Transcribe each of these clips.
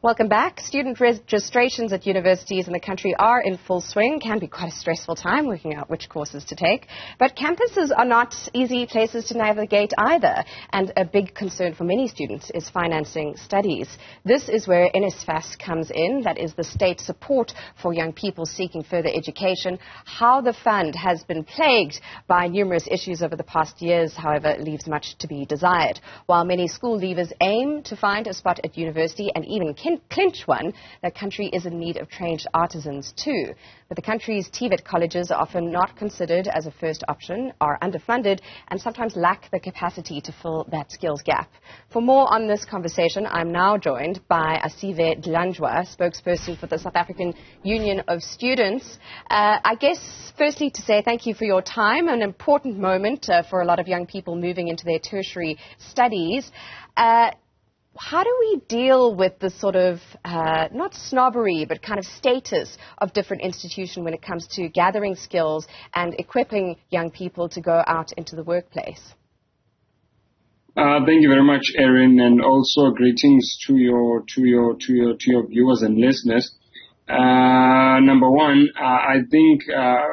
Welcome back. Student registrations at universities in the country are in full swing. Can be quite a stressful time working out which courses to take. But campuses are not easy places to navigate either. And a big concern for many students is financing studies. This is where NSFAS comes in, that is the state support for young people seeking further education. How the fund has been plagued by numerous issues over the past years, however, leaves much to be desired. While many school leavers aim to find a spot at university and even clinch one, the country is in need of trained artisans too. But the country's TVET colleges are often not considered as a first option, are underfunded, and sometimes lack the capacity to fill that skills gap. For more on this conversation, I'm now joined by Asive Dlanjwa, spokesperson for the South African Union of Students. I guess, firstly, to say thank you for your time, an important moment for a lot of young people moving into their tertiary studies. How do we deal with the sort of, not snobbery, but kind of status of different institutions when it comes to gathering skills and equipping young people to go out into the workplace? Thank you very much, Erin, and also greetings to your viewers and listeners. Number one, I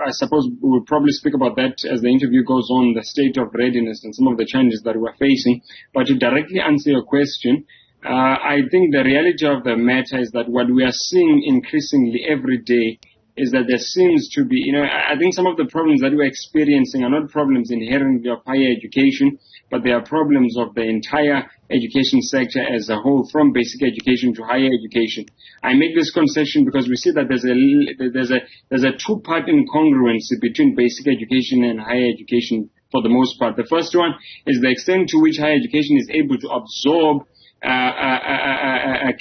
suppose we'll probably speak about that as the interview goes on, the state of readiness and some of the challenges that we're facing. But to directly answer your question, I think the reality of the matter is that what we are seeing increasingly every day is that there seems to be, I think some of the problems that we're experiencing are not problems inherently of higher education, but they are problems of the entire education sector as a whole, from basic education to higher education. I make this concession because we see that there's a two-part incongruency between basic education and higher education for the most part. The first one is the extent to which higher education is able to absorb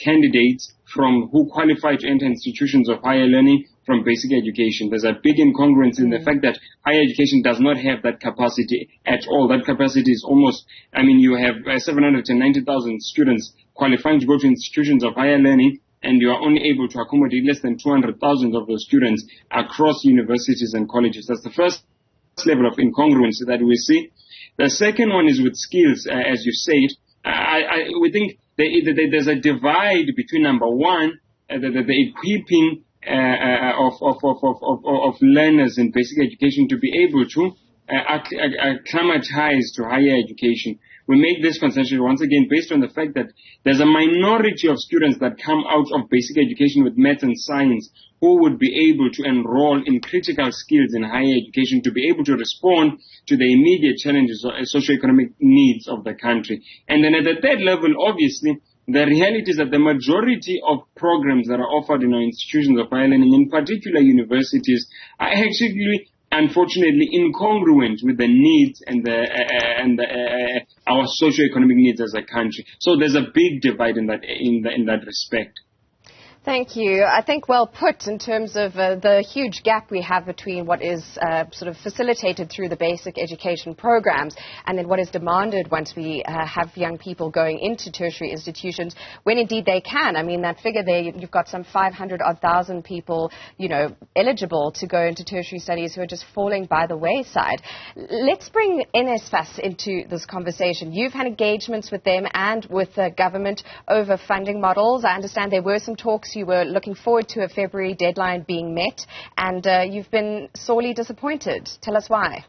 candidates from who qualify to enter institutions of higher learning from basic education. There's a big incongruence in the fact that higher education does not have that capacity at all. That capacity is almost, you have 790,000 students qualifying to go to institutions of higher learning, and you are only able to accommodate less than 200,000 of those students across universities and colleges. That's the first level of incongruence that we see. The second one is with skills, as you said. We think there's a divide between, number one, the equipping of learners in basic education to be able to acclimatize to higher education. We make this concession once again based on the fact that there's a minority of students that come out of basic education with math and science who would be able to enroll in critical skills in higher education to be able to respond to the immediate challenges or socioeconomic needs of the country. And then at the third level, obviously, the reality is that the majority of programs that are offered in our institutions of higher learning, in particular universities, are actually, unfortunately, incongruent with the needs and our socioeconomic needs as a country. So there's a big divide in that respect. Thank you. I think well put in terms of the huge gap we have between what is sort of facilitated through the basic education programs and then what is demanded once we have young people going into tertiary institutions when indeed they can. I mean, that figure there, you've got some 500,000 people, eligible to go into tertiary studies who are just falling by the wayside. Let's bring NSFAS into this conversation. You've had engagements with them and with the government over funding models. I understand there were some talks. You were looking forward to a February deadline being met, and you've been sorely disappointed. Tell us why.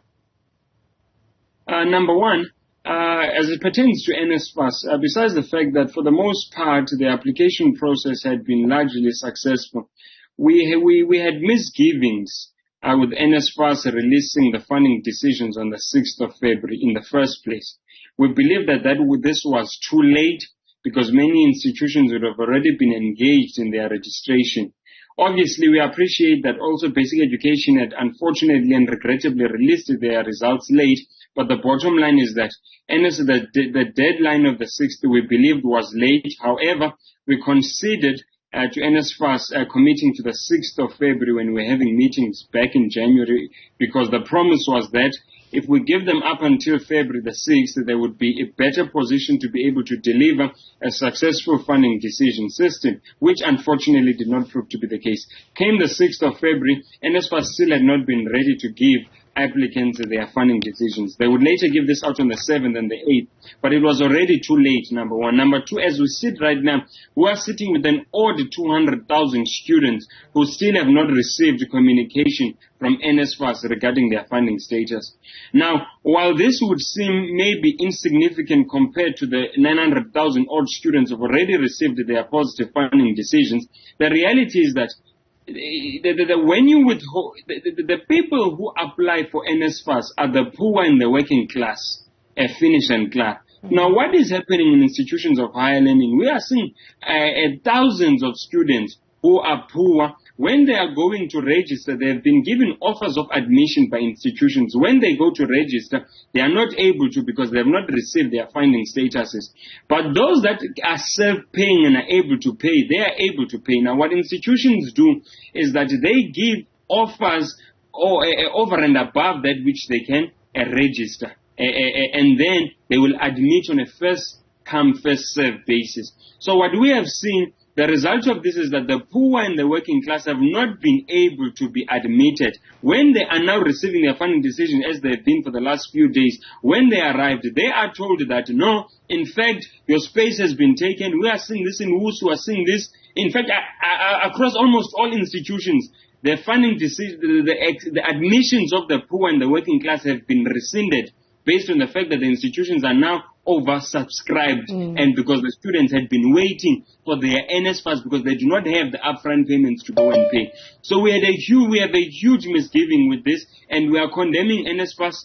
Number one, as it pertains to NSFAS, besides the fact that for the most part the application process had been largely successful, we had misgivings with NSFAS releasing the funding decisions on the 6th of February in the first place. We believe that this was too late, because many institutions would have already been engaged in their registration. Obviously, we appreciate that also basic education had unfortunately and regrettably released their results late, but the bottom line is that the deadline of the 6th we believed was late. However, we conceded to NSFAS committing to the 6th of February when we're having meetings back in January, because the promise was that if we give them up until February the 6th, they would be in a better position to be able to deliver a successful funding decision system, which unfortunately did not prove to be the case. Came the 6th of February, NSFAS still had not been ready to give applicants their funding decisions. They would later give this out on the 7th and the 8th, but it was already too late, number one. Number two, as we sit right now, we are sitting with an odd 200,000 students who still have not received communication from NSFAS regarding their funding status. Now, while this would seem maybe insignificant compared to the 900,000 odd students who have already received their positive funding decisions, the reality is that when you withhold, the people who apply for NSFAS are the poor and the working class, finish and class. Now, what is happening in institutions of higher learning? We are seeing thousands of students who are poor. When they are going to register, they have been given offers of admission by institutions. When they go to register, they are not able to because they have not received their funding statuses. But those that are self-paying and are able to pay, they are able to pay. Now, what institutions do is that they give offers over and above that which they can register. And then they will admit on a first-come, first-served basis. So what we have seen, the result of this is that the poor and the working class have not been able to be admitted. When they are now receiving their funding decision, as they have been for the last few days, when they arrived, they are told that, no, in fact, your space has been taken. We are seeing this in WUSU, we are seeing this. In fact, across almost all institutions, the funding decision, the admissions of the poor and the working class have been rescinded based on the fact that the institutions are now oversubscribed and because the students had been waiting for their NSFAS because they do not have the upfront payments to go and pay. So we have a huge misgiving with this, and we are condemning NSFAS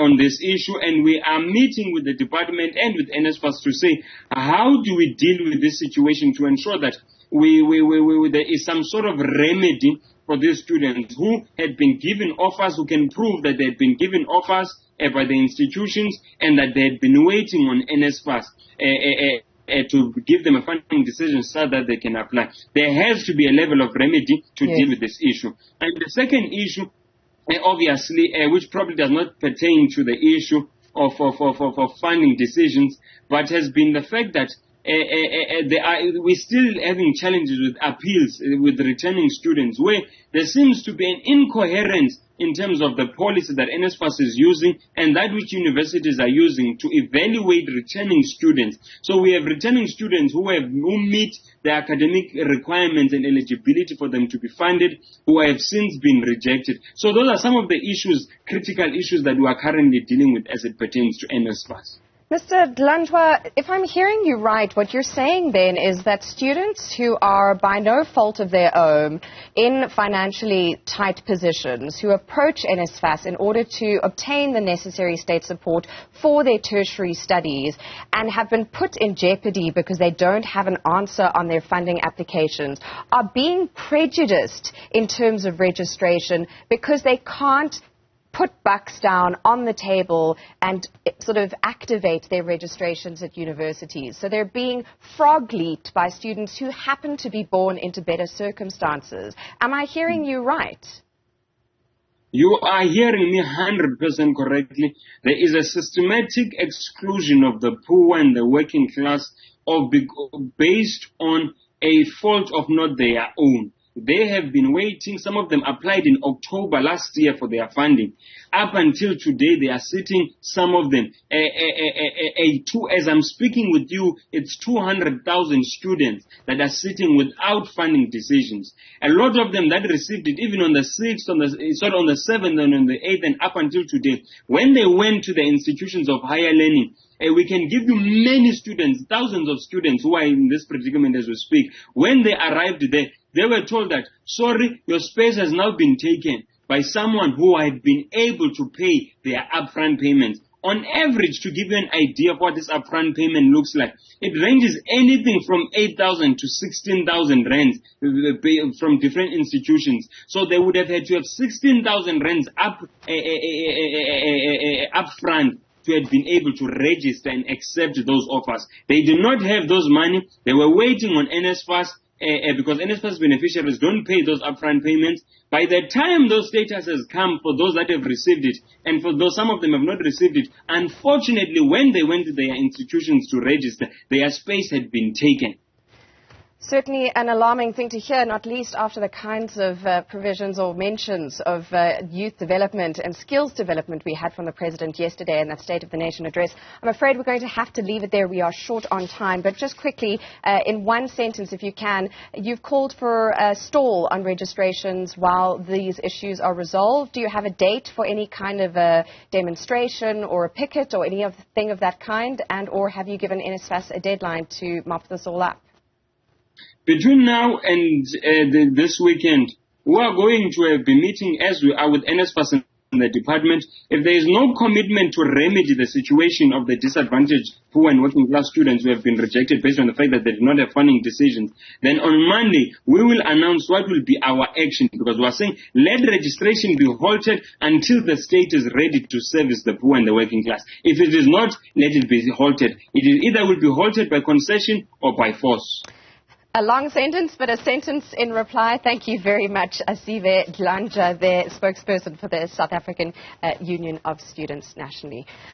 on this issue, and we are meeting with the department and with NSFAS to say, how do we deal with this situation to ensure that there is some sort of remedy for these students who had been given offers, who can prove that they had been given offers by the institutions and that they had been waiting on NSFAS to give them a funding decision so that they can apply. There has to be a level of remedy to deal with this issue. And the second issue, obviously, which probably does not pertain to the issue of funding decisions, but has been the fact that we're still having challenges with appeals with returning students, where there seems to be an incoherence in terms of the policy that NSFAS is using and that which universities are using to evaluate returning students. So we have returning students who meet the academic requirements and eligibility for them to be funded, who have since been rejected. So those are some of the issues, critical issues that we are currently dealing with as it pertains to NSFAS. Mr. Dlanjwa, if I'm hearing you right, what you're saying then is that students who are by no fault of their own in financially tight positions, who approach NSFAS in order to obtain the necessary state support for their tertiary studies and have been put in jeopardy because they don't have an answer on their funding applications, are being prejudiced in terms of registration because they can't put bucks down on the table and sort of activate their registrations at universities. So they're being frog-leaped by students who happen to be born into better circumstances. Am I hearing you right? You are hearing me 100% correctly. There is a systematic exclusion of the poor and the working class based on a fault of not their own. They have been waiting. Some of them applied in October last year for their funding. Up until today, they are sitting, some of them, as I'm speaking with you, it's 200,000 students that are sitting without funding decisions. A lot of them that received it even on the 6th, on the 7th and on the 8th and up until today. When they went to the institutions of higher learning, we can give you many students, thousands of students who are in this predicament as we speak. When they arrived there, they were told that, sorry, your space has now been taken by someone who had been able to pay their upfront payments. On average, to give you an idea of what this upfront payment looks like, it ranges anything from 8,000 to 16,000 rands from different institutions. So they would have had to have 16,000 rands upfront to have been able to register and accept those offers. They did not have those money. They were waiting on NSFAS because NSFAS beneficiaries don't pay those upfront payments. By the time those statuses come for those that have received it, and for those some of them have not received it, unfortunately, when they went to their institutions to register, their space had been taken. Certainly an alarming thing to hear, not least after the kinds of provisions or mentions of youth development and skills development we had from the President yesterday in that State of the Nation address. I'm afraid we're going to have to leave it there. We are short on time. But just quickly, in one sentence, if you can, you've called for a stall on registrations while these issues are resolved. Do you have a date for any kind of a demonstration or a picket or anything of that kind? And or have you given NSFAS a deadline to mop this all up? Between now and this weekend, we are going to be meeting as we are with NSFAS and the department. If there is no commitment to remedy the situation of the disadvantaged poor and working class students who have been rejected based on the fact that they did not have funding decisions, then on Monday we will announce what will be our action, because we are saying let registration be halted until the state is ready to service the poor and the working class. If it is not, let it be halted. It is either will be halted by concession or by force. A long sentence, but a sentence in reply. Thank you very much, Asive Dlanjwa, the spokesperson for the South African Union of Students nationally.